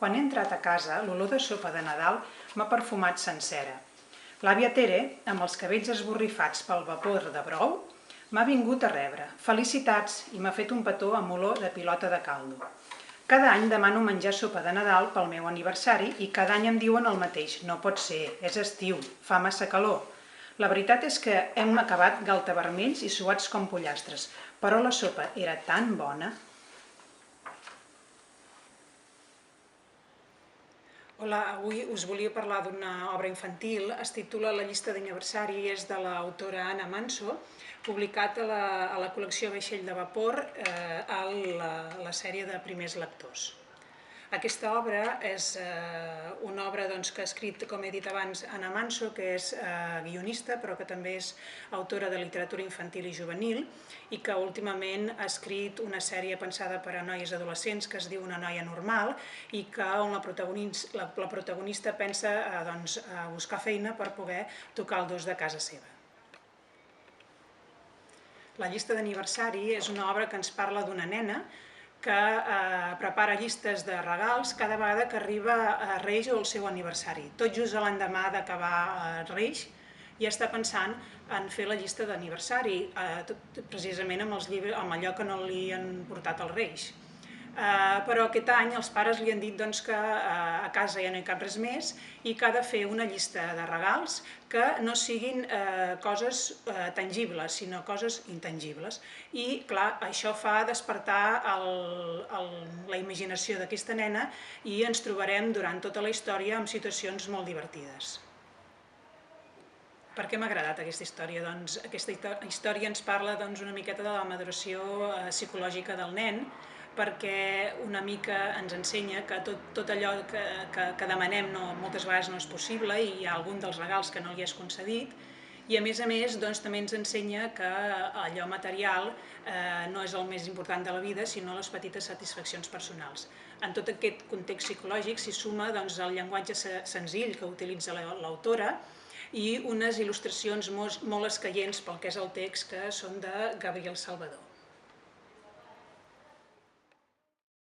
Quan he entrat a casa, l'olor de sopa de Nadal m'ha perfumat sencera. L'àvia Tere, amb els cabells esborrifats pel vapor de brou, m'ha vingut a rebre. Felicitats, i m'ha fet un petó amb olor de pilota de caldo. Cada any demano menjar sopa de Nadal pel meu aniversari i cada any em diuen el mateix. No pot ser, és estiu, fa massa calor. La veritat és que hem acabat galtavermells i suats com pollastres, però la sopa era tan bona. Hola, avui us volia parlar d'una obra infantil, es titula La llista d'aniversari i és de l'autora Ana Manso, publicat a la col·lecció Vaixell de Vapor a la sèrie de primers lectors. Aquesta obra és una obra que ha escrit, com he dit abans, Ana Manso, que és guionista, però que també és autora de literatura infantil i juvenil, i que últimament ha escrit una sèrie pensada per a noies adolescents que es diu Una noia normal, i on la protagonista pensa a buscar feina per poder tocar el dos de casa seva. La llista d'aniversari és una obra que ens parla d'una nena que prepara llistes de regals cada vegada que arriba a Reis o el seu aniversari. Tot just l'endemà d'acabar Reis ja està pensant en fer la llista d'aniversari, precisament amb allò que no li han portat els Reis. Però aquest any els pares li han dit que a casa ja no hi cap res més i que ha de fer una llista de regals que no siguin coses tangibles, sinó coses intangibles. I, clar, això fa despertar la imaginació d'aquesta nena i ens trobarem durant tota la història amb situacions molt divertides. Per què m'ha agradat aquesta història? Aquesta història ens parla una miqueta de la maduració psicològica del nen, perquè una mica ens ensenya que tot allò que demanem moltes vegades no és possible i hi ha algun dels regals que no li és concedit, i a més també ens ensenya que allò material no és el més important de la vida, sinó les petites satisfaccions personals. En tot aquest context psicològic s'hi suma el llenguatge senzill que utilitza l'autora i unes il·lustracions molt escaients pel que és el text, que són de Gabriel Salvador.